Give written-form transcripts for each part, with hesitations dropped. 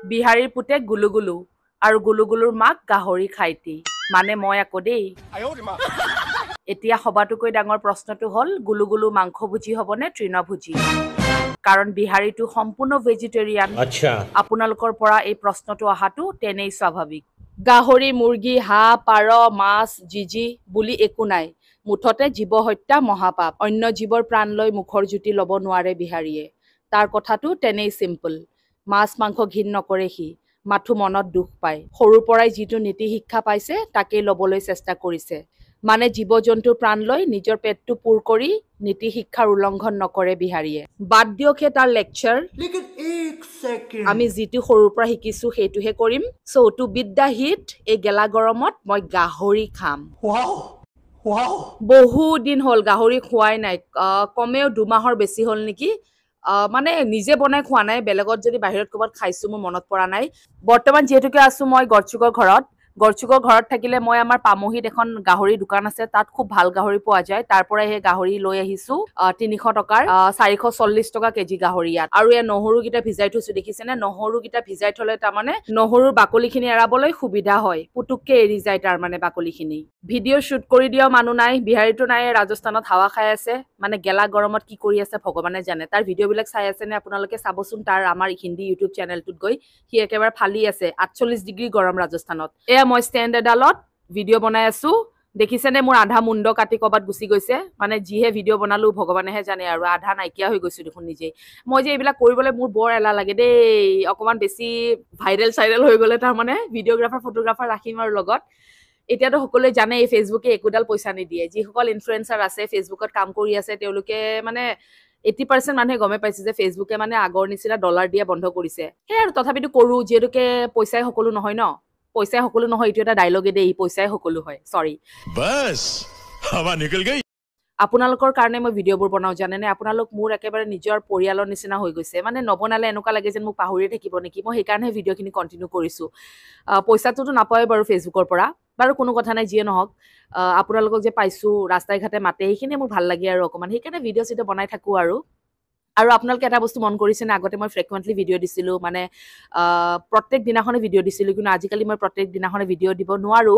বিহাৰীৰ পুতেক গুলুগুলু আৰু গুলুগুলুৰ মাক গাহৰি খাইটি মানে মই আকৌ দেই এতিয়া সবাতোকৈ ডাঙৰ প্ৰশ্নটো হ'ল গুলুগুলু মাংসভোজী হ'বনে তৃণভোজী কাৰণ বিহাৰীটো সম্পূৰ্ণ ভেজিটেৰিয়ান আপোনালোকৰ পৰা এই প্ৰশ্নটো অহাটো তেনেই স্বাভাৱিক গাহৰি মুৰ্গী হাঁহ পাৰ মাছ জিজি বুলি একো নাই মুঠতে জীৱ হত্যা মহাপাপ অন্য জীৱৰ প্ৰাণ লৈ মুখৰ জুতি ল'ব নোৱাৰে বিহাৰীয়ে তাৰ কথাটো তেনেই চিম্পল মাছ মাংস ঘিণ নকৰে সি মাথো মনত দুখ পায় সৰুৰ পৰাই যিটো নীতি শিক্ষা পাইছে তাকেই ল'বলৈ চেষ্টা কৰিছে মানে জীৱ জন্তুৰ প্ৰাণ লৈ নিজৰ পেটটো পুৰ কৰি নীতি শিক্ষাৰ উলংঘন নকৰে বিহাৰীয়ে বাদ দিয়কহে তাৰ লেকচাৰ আমি যিটো সৰুৰ পৰা শিকিছো সেইটোহে কৰিম চ' টু বিট দ্য হিট এই গেলা গৰমত মই গাহৰি খাম বহু দিন হ'ল গাহৰি খোৱাই নাই কমেও 2 মাহৰ বেছি হ'ল নেকি মানে নিজে বনাই খোৱা নাই বেলেগত যদি বাহিৰত ক'ৰবাত খাইছো মোৰ মনত পৰা নাই বৰ্তমান যেহেতুকে আছো মই গড়চুকৰ ঘৰত থাকিলে মই আমাৰ পামহিত এখন গাহৰি দোকান আছে তাত খুব ভাল গাহৰি পোৱা যায় তাৰ পৰা সেই গাহৰি লৈ আহিছো 300 টকাৰ 440 টকা কেজি গাহৰি ইয়াত আৰু এই নহৰুকেইটা ভিজাই থৈছো দেখিছেনে নহৰুকেইটা ভিজাই থলে তাৰমানে নহৰুৰ বাকলিখিনি এৰাবলৈ সুবিধা হয় পুতুককে এৰি যায় তাৰমানে বাকলিখিনি ভিডিঅ' শ্বুট কৰি দিয়াও মানুহ নাই বিহাৰীটো নাই ৰাজস্থানত হাৱা খাই আছে মানে গেলা গৰমত কি কৰি আছে ভগৱানে জানে তাৰ ভিডিঅ'বিলাক চাই আছে নে আপোনালোকে চাবচোন তাৰ আমাৰ হিন্দী ইউটিউব চেনেলটোত গৈ সি একেবাৰে ফালি আছে 48 ডিগ্ৰী গৰম ৰাজস্থানত এয়া মই ষ্টেণ্ড এডালত ভিডিঅ' বনাই আছো দেখিছেনে মোৰ আধা মুণ্ড কাটি ক'বাত গুচি গৈছে মানে যিহে ভিডিঅ' বনালো ভগৱানেহে জানে আৰু আধা নাইকিয়া হৈ গৈছো দেখোন নিজেই মই যে এইবিলাক কৰিবলৈ মোৰ বৰ এলাহ লাগে দেই অকণমান বেছি ভাইৰেল হৈ গ'লে তাৰমানে ভিডিঅ'গ্ৰাফাৰ ফটোগ্ৰাফাৰ ৰাখিম আৰু লগত এতিয়াতো সকলোৱে জানে এই ফেচবুকে একোডাল পইচা নিদিয়ে যিসকল ইনফ্লুৱেঞ্চাৰ আছে ফেচবুকত কাম কৰি আছে তেওঁলোকে মানে 80% মানুহে গমে পাইছে যে ফেচবুকে মানে আগৰ নিচিনা ডলাৰ দিয়া বন্ধ কৰিছে সেই আৰু তথাপিতো কৰো যিহেতুকে পইচাই সকলো নহয় ন পইচাই সকলো নহয় এইটো এটা ডায়লগে দেই পইচাই সকলো হয় সৰি বাস হাৱা নিকল গই আপোনালোকৰ কাৰণে মই ভিডিঅ'বোৰ বনাও জানেনে আপোনালোক মোৰ একেবাৰে নিজৰ পৰিয়ালৰ নিচিনা হৈ গৈছে মানে নবনালে এনেকুৱা লাগে যেন মোক পাহৰিয়ে থাকিব নেকি মই সেইকাৰণে ভিডিঅ'খিনি কণ্টিনিউ কৰিছো পইচাটোতো নাপায় বাৰু ফেচবুকৰ পৰা বাৰু কোনো কথা নাই যিয়ে নহওক আপোনালোকক যে পাইছো ৰাস্তাই ঘাটে মাতে সেইখিনি মোৰ ভাল লাগে আৰু অকমান সেইকাৰণে ভিডিঅ' চিডিঅ' বনাই থাকো আৰু আপোনালোকে এটা বস্তু মন কৰিছে না আগতে মই ফ্ৰিকুৱেন্টলি ভিডিঅ' দিছিলো মানে প্ৰত্যেক দিনাখনে ভিডিঅ' দিছিলো কিন্তু আজিকালি মই প্ৰত্যেক দিনাখনে ভিডিঅ' দিব নোৱাৰো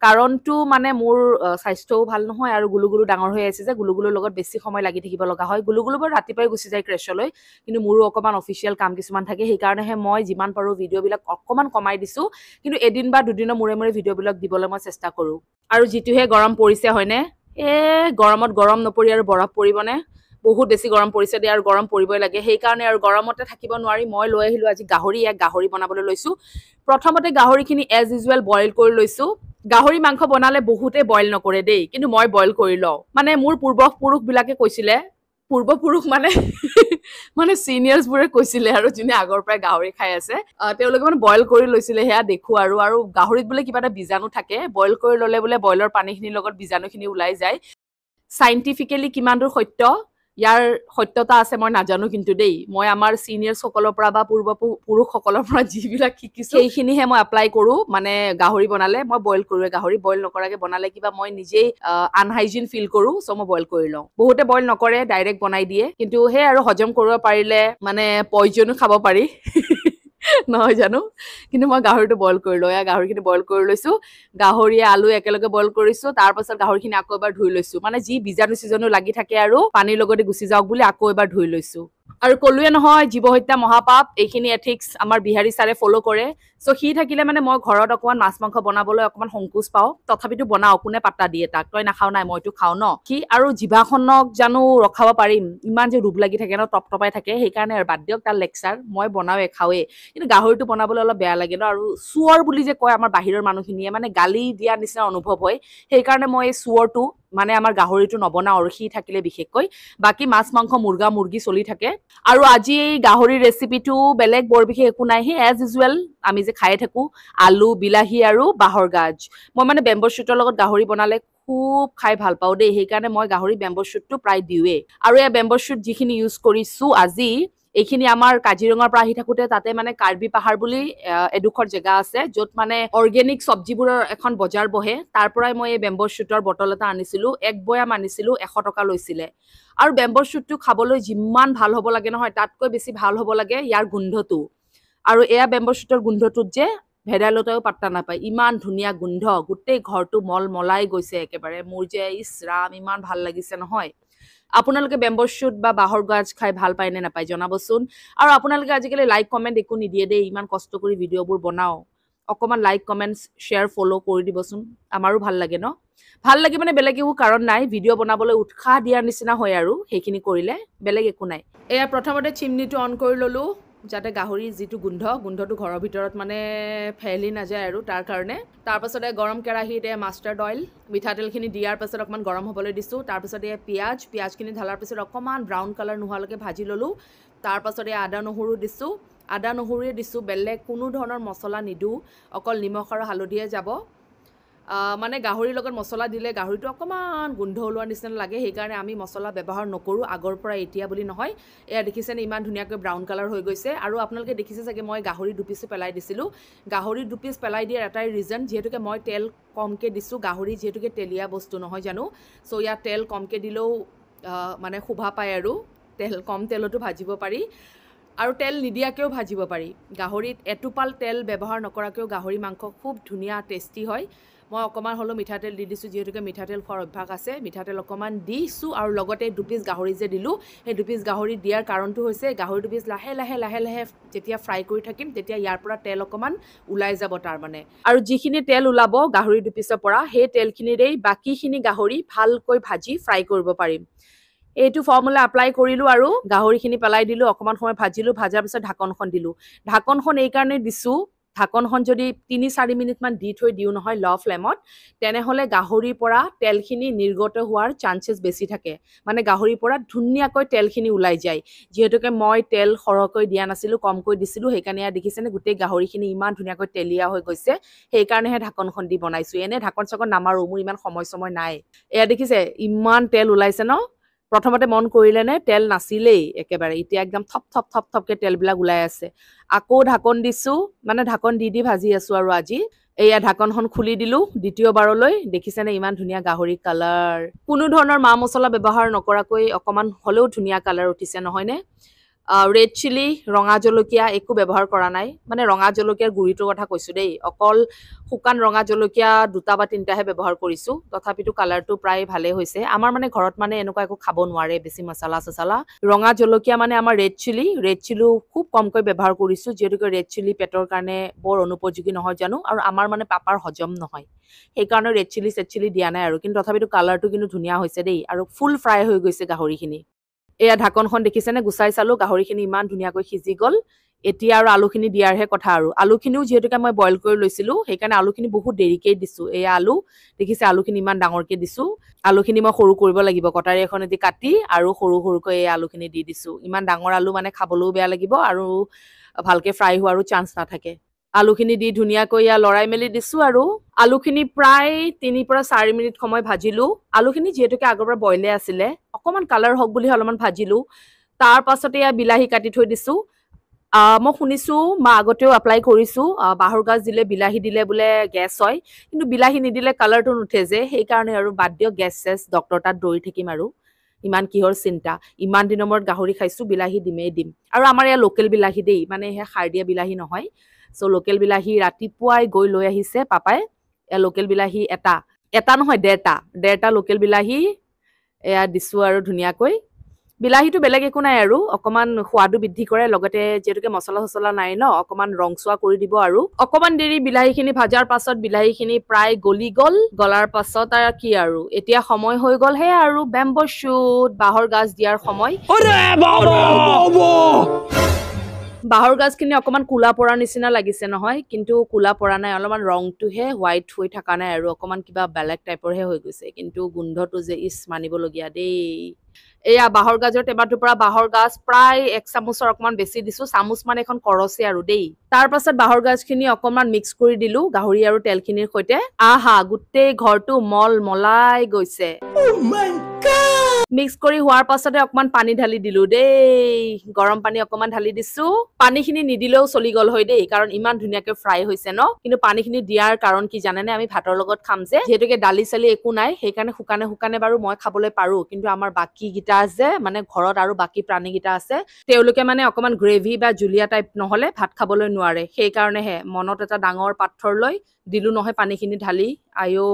কাৰণটো মানে মোৰ স্বাস্থ্যও ভাল নহয় আৰু গুলুগুলু ডাঙৰ হৈ আছে যে গুলুগুলুৰ লগত বেছি সময় লাগি থাকিব লগা হয় গুলুগুলু বাৰু ৰাতিপুৱাই গুচি যায় ক্ৰেছলৈ কিন্তু মোৰো অকমান অফিচিয়েল কাম কিছুমান থাকে সেইকাৰণেহে মই যিমান পাৰো ভিডিঅ'বিলাক অকমান কমাই দিছো কিন্তু এদিন বা দুদিনৰ মূৰে মূৰে ভিডিঅ'বিলাক দিবলৈ মই চেষ্টা কৰো আৰু যিটোহে গৰম পৰিছে হয়নে গৰমত গৰম নপৰি আৰু বৰফ পৰিবনে বহুত বেছি গৰম পৰিছে দে আৰু গৰম পৰিবই লাগে সেইকাৰণে আৰু গৰমতে থাকিব নোৱাৰি মই লৈ আহিলো আজি গাহৰি বনাবলৈ লৈছো প্ৰথমতে গাহৰিখিনি এজ ইউজুৱেল বইল কৰি লৈছো গাহৰি মাংস বনালে বহুতে বইল নকৰে দেই কিন্তু মই বইল কৰি লওঁ মানে মোৰ পূৰ্বপুৰুষবিলাকে কৈছিলে পূৰ্বপুৰুষ মানে মানে চিনিয়ৰ্ছবোৰে কৈছিলে আৰু যোনে আগৰ পৰাই গাহৰি খাই আছে তেওঁলোকে মানে বইল কৰি লৈছিলে সেয়া দেখো আৰু গাহৰিত বোলে কিবা এটা বীজাণু থাকে বইল কৰি ল'লে বোলে বইলৰ পানীখিনিৰ লগত বীজাণুখিনি ওলাই যায় সাইন্টিফিকেলি কিমান দূৰ সত্য ইয়াৰ সত্যতা আছে মই নাজানো কিন্তু দেই মই আমাৰ সিনিয়ৰছ সকলৰ পৰা বা পূৰ্বপুৰুষ সকলৰ পৰা যিবিলাক শিকিছো সেইখিনিহে মই এপ্লাই কৰো মানে গাহৰি বনালে মই বইল কৰোৱে গাহৰি বইল নকৰাকে বনালে কিবা মই নিজেই আনহাইজিন ফিল কৰো সো মই বইল কৰি লওঁ বহুতে বইল নকৰে ডাইৰেক্ট বনাই দিয়ে কিন্তু সেই আৰু হজম কৰিব পাৰিলে মানে পয়জনো খাব পাৰি নহয় জানো কিন্তু মই গাহৰিটো বইল কৰি লওঁ গাহৰিখিনি বইল কৰি লৈছো গাহৰি আলু একেলগে বইল কৰিছো তাৰ পাছত গাহৰিখিনি আকৌ এবাৰ ধুই লৈছো মানে যি বীজাণু সিজাণু লাগি থাকে আৰু পানীৰ লগতে গুচি যাওক বুলি আকৌ এবাৰ ধুই লৈছো আৰু কলুৱে নহয় জীৱ হত্যা মহাপাপ এইখিনি এথিক্স আমাৰ বিহাৰী ছাৰে ফলো কৰে সো সি থাকিলে মানে মই ঘৰত অকমান মাছ মাংস বনাবলৈ অকমান সংকোচ পাওঁ তথাপিতো বনাও কোনে পাত্তা দিয়ে তাক তই নাখাও নাই মইতো খাও ন কি আৰু জিভাখনক জানো ৰখাব পাৰিম ইমান যে ৰূপ লাগি থাকে ন টপটপাই থাকে সেইকাৰণে আৰু বাদ দিয়ক তাৰ লেকচাৰ মই বনাওৱে খাওৱে কিন্তু গাহৰিটো বনাবলৈ অলপ বেয়া লাগে ন আৰু চুৱৰ বুলি যে কয় আমাৰ বাহিৰৰ মানুহখিনিয়ে মানে গালি দিয়া নিচিনা অনুভৱ হয় সেইকাৰণে মই এই চুৱৰটো মানে আমাৰ গাহৰিটো নবনাও আৰু সি থাকিলে বিশেষকৈ বাকি মাছ মাংস মুৰ্গা মুৰ্গী চলি থাকে আৰু আজি এই গাহৰি ৰেচিপিটো বেলেগ বৰ বিশেষ একো নাই হে এজ ইউজুৱেল আমি যে খাই থাকো আলু বিলাহী আৰু বাহৰ গাজ মই মানে বেম্বো শ্বুটৰ লগত গাহৰি বনালে খুব খাই ভাল পাওঁ দেই সেইকাৰণে মই গাহৰি বেম্বো শ্বুটটো প্ৰায় দিওৱে আৰু এই বেম্বো শ্বুট যিখিনি ইউজ কৰিছো আজি এইখিনি আমাৰ কাজিৰঙাৰ পৰা আহি থাকোতে তাতে মানে কাৰ্বি পাহাৰ বুলি এডোখৰ জেগা আছে য'ত মানে অৰ্গেনিক চব্জিবোৰৰ এখন বজাৰ বহে তাৰ পৰাই মই এই বেম্বো শ্বুটৰ বটল এটা আনিছিলো এক বয়াম আনিছিলো 100 টকা লৈছিলে আৰু বেম্বো শ্বুটটো খাবলৈ যিমান ভাল হ'ব লাগে নহয় তাতকৈ বেছি ভাল হ'ব লাগে ইয়াৰ গোন্ধটো আৰু এয়া বেম্বো শ্বুটৰ গোন্ধটোত যে ভেদাইলতাও পাত্তা নাপায় ইমান ধুনীয়া গোন্ধ গোটেই ঘৰটো মলাই গৈছে একেবাৰে মোৰ যে ইছ ৰাম ইমান ভাল লাগিছে নহয় আপোনালোকে বেম্বো শ্বুট বা বাঁহৰ গাজ খাই ভাল পায় নে নাপায় জনাবচোন আৰু আপোনালোকে আজিকালি লাইক কমেণ্ট একো নিদিয়ে দেই ইমান কষ্ট কৰি ভিডিঅ'বোৰ বনাওঁ অকমান লাইক কমেণ্ট শ্বেয়াৰ ফ'ল' কৰি দিবচোন আমাৰো ভাল লাগে ন ভাল লাগে মানে বেলেগ একো কাৰণ নাই ভিডিঅ' বনাবলৈ উৎসাহ দিয়াৰ নিচিনা হয় আৰু সেইখিনি কৰিলে বেলেগ একো নাই এয়া প্ৰথমতে চিমনিটো অন কৰি ল'লোঁ যাতে গাহৰিৰ যিটো গোন্ধটো ঘৰৰ ভিতৰত মানে ফেলি নাযায় আৰু তাৰ কাৰণে তাৰপাছতে গৰম কেৰাহীত মাষ্টাৰ্ড অইল মিঠাতেলখিনি দিয়াৰ পাছত অকণমান গৰম হ'বলৈ দিছোঁ তাৰপাছতে পিঁয়াজখিনি ঢালাৰ পিছত অকণমান ব্ৰাউন কালাৰ নোহোৱালৈকে ভাজি ল'লোঁ তাৰপাছতে আদা নহৰু দিছোঁ আদা নহৰুৱে দিছোঁ বেলেগ কোনো ধৰণৰ মছলা নিদিওঁ অকল নিমখ আৰু হালধিয়ে যাব মানে গাহৰিৰ লগত মছলা দিলে গাহৰিটো অকণমান গোন্ধ ওলোৱাৰ নিচিনা লাগে সেইকাৰণে আমি মছলা ব্যৱহাৰ নকৰোঁ আগৰ পৰা এতিয়া বুলি নহয় এয়া দেখিছেনে ইমান ধুনীয়াকৈ ব্ৰাউন কালাৰ হৈ গৈছে আৰু আপোনালোকে দেখিছে চাগে মই গাহৰি দুপিচো পেলাই দিছিলোঁ গাহৰি দুপিচ পেলাই দিয়াৰ এটাই ৰিজন যিহেতুকে মই তেল কমকৈ দিছোঁ গাহৰি যিহেতুকে তেলীয়া বস্তু নহয় জানো চ' ইয়াত তেল কমকৈ দিলেও মানে শোভা পায় আৰু কম তেলতো ভাজিব পাৰি আৰু তেল নিদিয়াকৈও ভাজিব পাৰি গাহৰিত এটোপাল তেল ব্যৱহাৰ নকৰাকৈও গাহৰি মাংস খুব ধুনীয়া টেষ্টি হয় মই অকণমান হ'লেও মিঠাতেল দি দিছোঁ যিহেতুকে মিঠাতেল খোৱাৰ অভ্যাস আছে মিঠাতেল অকণমান দিছোঁ আৰু লগতে দুপিচ গাহৰি যে দিলোঁ সেই দুপিচ গাহৰি দিয়াৰ কাৰণটো হৈছে গাহৰি দুপিচ লাহে লাহে যেতিয়া ফ্ৰাই কৰি থাকিম তেতিয়া ইয়াৰ পৰা তেল অকণমান ওলাই যাব তাৰমানে আৰু যিখিনি তেল ওলাব গাহৰি দুপিচৰ পৰা সেই তেলখিনিৰেই বাকীখিনি গাহৰি ভালকৈ ভাজি ফ্ৰাই কৰিব পাৰিম এইটো ফৰ্মুলা এপ্লাই কৰিলোঁ আৰু গাহৰিখিনি পেলাই দিলোঁ অকণমান সময় ভাজিলোঁ ভাজাৰ পিছত ঢাকনখন দিলোঁ ঢাকনখন এইকাৰণে দিছোঁ ঢাকনখন যদি ৩-৪ মিনিটমান দি থৈ দিওঁ নহয় ল' ফ্লেমত তেনেহ'লে গাহৰিৰ পৰা তেলখিনি নিৰ্গত হোৱাৰ চান্সেছ বেছি থাকে মানে গাহৰিৰ পৰা ধুনীয়াকৈ তেলখিনি ওলাই যায় যিহেতুকে মই তেল সৰহকৈ দিয়া নাছিলোঁ কমকৈ দিছিলোঁ সেইকাৰণে ইয়াত দেখিছেনে গোটেই গাহৰিখিনি ইমান ধুনীয়াকৈ তেলীয়া হৈ গৈছে সেইকাৰণেহে ঢাকনখন দি বনাইছোঁ এনে ঢাকন চাকন নামাৰোঁ মোৰ ইমান সময় নাই এয়া দেখিছে ইমান তেল ওলাইছে ন প্ৰথমতে মন কৰিলেনে তেল নাছিলেই একেবাৰে এতিয়া একদম থপকৈ তেলবিলাক ওলাই আছে আকৌ ঢাকন দিছোঁ মানে ঢাকন দি ভাজি আছোঁ আৰু আজি এয়া ঢাকনখন খুলি দিলোঁ দ্বিতীয়বাৰলৈ দেখিছেনে ইমান ধুনীয়া গাহৰি কালাৰ কোনো ধৰণৰ মা মছলা ব্যৱহাৰ নকৰাকৈ অকণমান হ'লেও ধুনীয়া কালাৰ উঠিছে নহয়নে ৰেড চিলি ৰঙা জলকীয়া একো ব্যৱহাৰ কৰা নাই মানে ৰঙা জলকীয়াৰ গুড়িটোৰ কথা কৈছোঁ দেই অকল শুকান ৰঙা জলকীয়া 2টা বা 3টাহে ব্যৱহাৰ কৰিছোঁ তথাপিতো কালাৰটো প্ৰায় ভালেই হৈছে আমাৰ মানে ঘৰত মানে এনেকুৱা একো খাব নোৱাৰে বেছি মছলা চছলা ৰঙা জলকীয়া মানে আমাৰ ৰেড চিলিও খুব কমকৈ ব্যৱহাৰ কৰিছোঁ যিহেতুকে ৰেড চিলি পেটৰ কাৰণে বৰ অনুপযোগী নহয় জানো আৰু আমাৰ মানে পাপাৰ হজম নহয় সেইকাৰণে ৰেড চিলি দিয়া নাই আৰু কিন্তু তথাপিতো কালাৰটো কিন্তু ধুনীয়া হৈছে দেই আৰু ফুল ফ্ৰাই হৈ গৈছে গাহৰিখিনি এয়া ঢাকনখন দেখিছেনে গুচাই চালোঁ গাহৰিখিনি ইমান ধুনীয়াকৈ সিজি গ'ল এতিয়া আৰু আলুখিনি দিয়াৰহে কথা আৰু আলুখিনিও যিহেতুকে মই বইল কৰি লৈছিলোঁ সেইকাৰণে আলুখিনি বহুত দেৰিকৈ দিছোঁ এয়া আলু দেখিছে আলুখিনি ইমান ডাঙৰকৈ দিছোঁ আলুখিনি মই সৰু কৰিব লাগিব কটাৰী এখনেদি কাটি আৰু সৰুকৈ এই আলুখিনি দি দিছোঁ ইমান ডাঙৰ আলু মানে খাবলৈও বেয়া লাগিব আৰু ভালকৈ ফ্ৰাই হোৱাৰো চান্স নাথাকে আলুখিনি দি ধুনীয়াকৈ ইয়াত লৰাই মেলি দিছোঁ আৰু আলুখিনি প্ৰায় 3-4 মিনিট সময় ভাজিলোঁ আলুখিনি যিহেতুকে আগৰ পৰা বইলে আছিলে অকণমান কালাৰ হওক বুলি অলপমান ভাজিলোঁ তাৰ পাছতে ইয়াত বিলাহী কাটি থৈ দিছোঁ মই শুনিছোঁ মই আগতেও এপ্লাই কৰিছোঁ বাঁহৰ গাজ দিলে বিলাহী দিলে বোলে গেছ হয় কিন্তু বিলাহী নিদিলে কালাৰটো নুঠে যে সেইকাৰণে আৰু বাদ দিয়ক গেছ ডক্তৰ তাত দৌৰি থাকিম আৰু ইমান কিহৰ চিন্তা ইমান দিনৰ মূৰত গাহৰি খাইছোঁ বিলাহী দিম আৰু আমাৰ ইয়াৰ লোকেল বিলাহী দেই মানে সেই সাৰ দিয়া বিলাহী নহয় চ' লোকেল বিলাহী ৰাতিপুৱাই গৈ লৈ আহিছে পাপাই লোকেল বিলাহী এটা নহয় 1.5টা লোকেল বিলাহী এয়া দিছোঁ আৰু ধুনীয়াকৈ বিলাহীটো বেলেগ একো নাই আৰু অকণমান সোৱাদো বৃদ্ধি কৰে লগতে যিহেতুকে মছলা চছলা নাই ন অকণমান ৰংচোৱা কৰি দিব আৰু অকণমান দেৰি বিলাহীখিনি ভাজাৰ পাছত বিলাহীখিনি প্ৰায় গলাৰ পাছত আৰু কি আৰু এতিয়া সময় হৈ গ'ল হে আৰু বেম্বো শ্বুট বাঁহৰ গাজ দিয়াৰ সময় বাঁহৰ গাজখিনি অকণমান কোলা পৰাৰ নিচিনা লাগিছে নহয় কিন্তু কোলা পৰা নাই অলপমান ৰংটোহে হোৱাইট হৈ থকা নাই আৰু অকণমান কিবা বেলেগ টাইপৰহে হৈ গৈছে কিন্তু গোন্ধটো যে মানিবলগীয়া দেই এয়া বাঁহৰ গাজৰ টেমাটোৰ পৰা বাঁহৰ গাজ প্ৰায় 1 চামুচৰ অকণমান বেছি দিছোঁ চামুচ মানে এখন কৰচে আৰু দেই তাৰ পাছত বাঁহৰ গাজখিনি অকণমান মিক্স কৰি দিলোঁ গাহৰি আৰু তেলখিনিৰ সৈতে আহা গোটেই ঘৰটো মলাই গৈছে মিক্স কৰি হোৱাৰ পাছতে অকমান পানী ঢালি দিলো দেই গৰম পানী অকমান ঢালি দিছো পানীখিনি নিদিলেও চলি গল হয় দেই কাৰণ ইমান ধুনীয়াকৈ ফ্ৰাই হৈছে ন কিন্তু পানীখিনি দিয়াৰ কাৰণ কি জানেনে আমি ভাতৰ লগত খাম যে যেহেতুকে দালি চালি একো নাই সেইকাৰণে শুকানে বাৰু মই খাবলৈ পাৰো কিন্তু আমাৰ বাকী গিটা আছে মানে ঘৰত আৰু বাকী প্ৰাণী গিটা আছে তেওঁলোকে মানে অকমান গ্ৰেভি বা জুলীয়া টাইপ নহলে ভাত খাবলৈ নোৱাৰে সেইকাৰণেহে মনত এটা ডাঙৰ পাথৰ লৈ দিলো নহয় পানীখিনি ঢালি আয়ো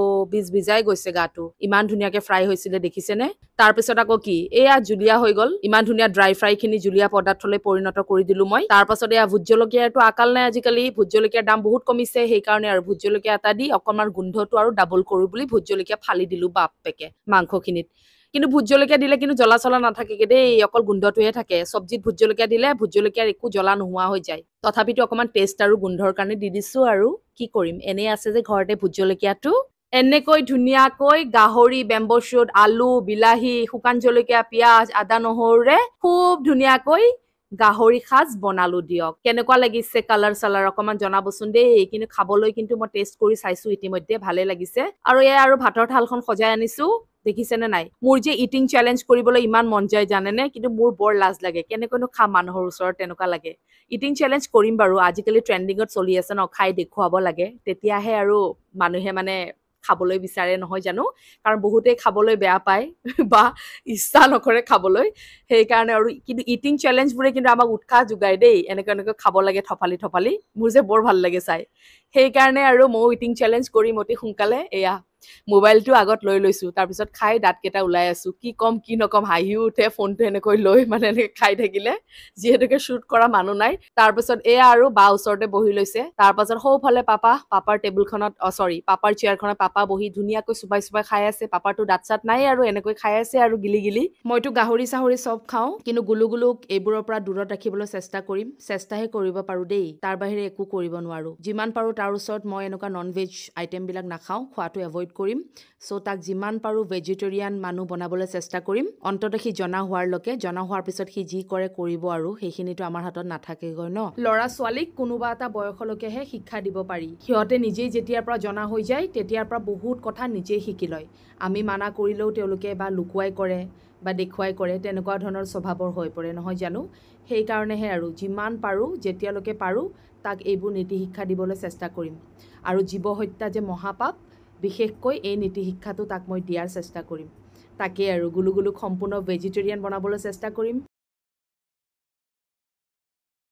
বিজাই গৈছে গাটো ইমান ধুনীয়াকে ফ্ৰাই হৈছিলে দেখিছেনে তাৰপিছত আকৌ কি এয়া জুলীয়া হৈ গল ইমান ধুনীয়া ড্ৰাই ফ্ৰাই খিনি জুলীয়া পদাৰ্থলৈ পৰিণত কৰি দিলো মই তাৰপাছত এয়া ভোট জলকীয়াটো আকাল নাই আজিকালি ভোট জলকীয়াৰ দাম বহুত কমিছে সেইকাৰণে আৰু ভোট জলকীয়া এটা দি অকণমান গোন্ধটো আৰু ডাবল কৰো বুলি ভোট জলকীয়া ফালি দিলো বাপেকে মাংসখিনিত কিন্তু ভোট জলকীয়া দিলে কিন্তু জ্বলা চলা নাথাকে দেই অকল গোন্ধটোহে থাকে চব্জিত ভোট জলকীয়া দিলে ভোট জলকীয়াৰ একো জ্বলা নোহোৱা হৈ যায় তথাপিতো অকণমান টেষ্ট আৰু গোন্ধৰ কাৰণে দি দিছো আৰু কি কৰিম এনেই আছে যে ঘৰতে ভোট জলকীয়াটো এনেকৈ ধুনীয়াকৈ গাহৰি বেম্বো শ্বুট আলু বিলাহী শুকান জলকীয়া পিঁয়াজ আদা নহৰুৰে খুব ধুনীয়াকৈ গাহৰি সাজ বনালো দিয়ক কেনেকুৱা লাগিছে কালাৰ চালাৰ অকমান জনাবচোন দেই কিন্তু খাবলৈ কিন্তু মই টেষ্ট কৰি চাইছো ইতিমধ্যে ভালে লাগিছে আৰু এয়া আৰু ভাতৰ থালখন সজাই আনিছো দেখিছেনে নাই মোৰ যে ইটিং চেলেঞ্জ কৰিবলৈ ইমান মন যায় জানেনে কিন্তু মোৰ বৰ লাজ লাগে কেনেকৈনো খাম মানুহৰ ওচৰত তেনেকুৱা লাগে ইটিং চেলেঞ্জ কৰিম বাৰু আজিকালি ট্ৰেণ্ডিঙত চলি আছে ন খাই দেখুৱাব লাগে তেতিয়াহে আৰু মানুহে মানে খাবলৈ বিচাৰে নহয় জানো কাৰণ বহুতেই খাবলৈ বেয়া পায় বা ইচ্ছা নকৰে খাবলৈ সেইকাৰণে আৰু কিন্তু ইটিং চেলেঞ্জবোৰে কিন্তু আমাক উৎসাহ যোগায় দেই এনেকৈ খাব লাগে থপালি মোৰ যে বৰ ভাল লাগে চাই সেইকাৰণে আৰু ময়ো ইটিং চেলেঞ্জ কৰিম অতি সোনকালে এয়া মোবাইলটো আগত লৈ লৈছো তাৰপিছত খাই দাঁতকেইটা ওলাই আছো কি কম কি নকম হাঁহিও উঠে ফোনটো এনেকৈ লৈ মানে এনেকৈ খাই থাকিলে যিহেতুকে শ্বুট কৰা মানুহ নাই তাৰপিছত এয়া আৰু বা ওচৰতে বহি লৈছে তাৰপাছত সৌফালে পাপাৰ টেবুলখনত পাপাৰ চেয়াৰখনত পাপা বহি ধুনীয়াকৈ চুবাই খাই আছে পাপাৰটো দাঁত চাত নাই আৰু এনেকৈ খাই আছে আৰু গিলি মইতো গাহৰি চাহৰি চব খাওঁ কিন্তু গুলুক এইবোৰৰ পৰা দূৰত ৰাখিবলৈ চেষ্টা কৰিম চেষ্টাহে কৰিব পাৰো দেই তাৰ বাহিৰে একো কৰিব নোৱাৰো যিমান পাৰো তাৰ ওচৰত মই এনেকুৱা নন ভেজ আইটেমবিলাক নাখাওঁ খোৱাটো এভইড কৰিম চ' তাক যিমান পাৰো ভেজিটেৰিয়ান মানুহ বনাবলৈ চেষ্টা কৰিম অন্ততঃ সি জনা হোৱাৰ পিছত সি যি কৰে কৰিব আৰু সেইখিনিতো আমাৰ হাতত নাথাকেগৈ ন ল'ৰা ছোৱালীক কোনোবা এটা বয়সলৈকেহে শিক্ষা দিব পাৰি সিহঁতে নিজেই যেতিয়াৰ পৰা জনা হৈ যায় তেতিয়াৰ পৰা বহুত কথা নিজেই শিকি লয় আমি মানা কৰিলেও তেওঁলোকে বা লুকুৱাই কৰে বা দেখুৱাই কৰে তেনেকুৱা ধৰণৰ স্বভাৱৰ হৈ পৰে নহয় জানো সেইকাৰণেহে আৰু যিমান পাৰো যেতিয়ালৈকে পাৰো তাক এইবোৰ নীতি শিক্ষা দিবলৈ চেষ্টা কৰিম আৰু জীৱ হত্যা যে মহাপাপ বিশেষকৈ এই নীতি শিক্ষাটো তাক মই দিয়াৰ চেষ্টা কৰিম তাকে আৰু গুলুক সম্পূৰ্ণ ভেজিটেৰিয়ান বনাবলৈ চেষ্টা কৰিম